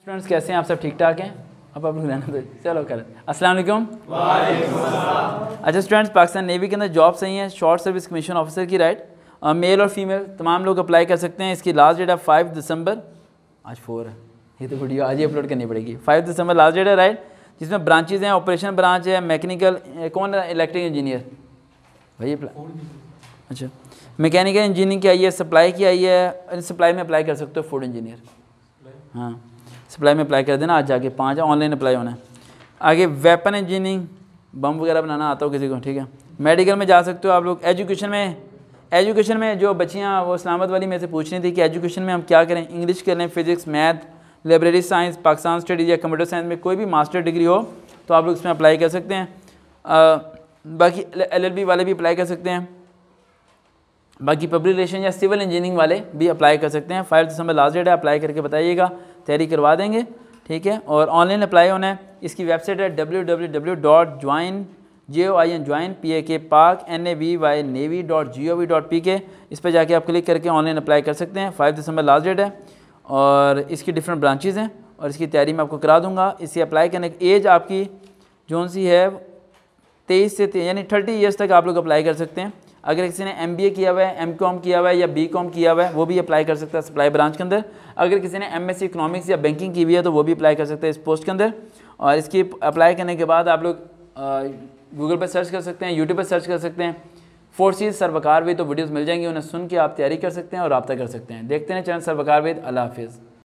Students कैसे हैं आप? सब ठीक ठाक हैं? अब आप लोग रहना दो, चलो कर। अस्सलाम वालेकुम। अच्छा स्टूडेंट्स, पाकिस्तान नेवी के अंदर जॉब सही है शॉर्ट सर्विस कमीशन ऑफिसर की, राइट। मेल और फीमेल तमाम लोग अप्लाई कर सकते हैं। इसकी लास्ट डेट है 5 दिसंबर। आज 4 है, ये तो वीडियो आज ही अपलोड करनी पड़ेगी। 5 दिसंबर लास्ट डेट है, राइट। जिसमें ब्रांचेज हैं, ऑपरेशन ब्रांच है, मैकेनिकल, कौन है, इलेक्ट्रिक इंजीनियर भाई, अच्छा मैकेनिकल इंजीनियरिंग की आई है, सप्लाई की आई है। सप्लाई में अप्लाई कर सकते हो, फूड इंजीनियर, हाँ सप्लाई में अप्लाई कर देना। आज जाके 5 ऑनलाइन अप्लाई होना है। आगे वेपन इंजीनियरिंग, बम वगैरह बनाना आता हो किसी को, ठीक है। मेडिकल में जा सकते हो आप लोग। एजुकेशन में जो बच्चियाँ वो इस्लामाबाद वाली में से पूछ रही थी कि एजुकेशन में हम क्या करें, इंग्लिश कर लें, physics, math, library science, Pakistan studies या कंप्यूटर साइंस में कोई भी मास्टर डिग्री हो तो आप लोग इसमें अप्लाई कर सकते हैं। बाकी LLB वाले भी अप्लाई कर सकते हैं। बाकी पब्लिक रिलेशन या सिविल इंजीनियरिंग वाले भी अप्लाई कर सकते हैं। 5 दिसंबर लास्ट डेट है, अप्लाई करके बताइएगा, तैयारी करवा देंगे, ठीक है। और ऑनलाइन अप्लाई होना है। इसकी वेबसाइट है www.join.navy.gov.pk। इस पर जाके आप क्लिक करके ऑनलाइन अप्लाई कर सकते हैं। 5 दिसंबर लास्ट डेट है और इसकी डिफरेंट ब्रांचेज़ हैं और इसकी तैयारी मैं आपको करा दूँगा। इसे अप्लाई करने की एज आपकी जोन सी है 23 से यानी 30 ईयर्स तक आप लोग अप्लाई कर सकते हैं। अगर किसी ने MBA किया हुआ है, MCOM किया हुआ है या BCOM किया हुआ है वो भी अप्लाई कर सकता है सप्लाई ब्रांच के अंदर। अगर किसी ने MSc इकोनॉमिक्स या बैंकिंग की हुई है तो वो भी अप्लाई कर सकते हैं इस पोस्ट के अंदर। और इसकी अप्लाई करने के बाद आप लोग गूगल पर सर्च कर सकते हैं, यूट्यूब पर सर्च कर सकते हैं। फोर्सेस सर वकार वेद तो वीडियोज़ मिल जाएंगी, उन्हें सुन के आप तैयारी कर सकते हैं और रब्ता कर सकते हैं। देखते हैं चैनल सर वकार वेद। अल्लाह हाफिज़।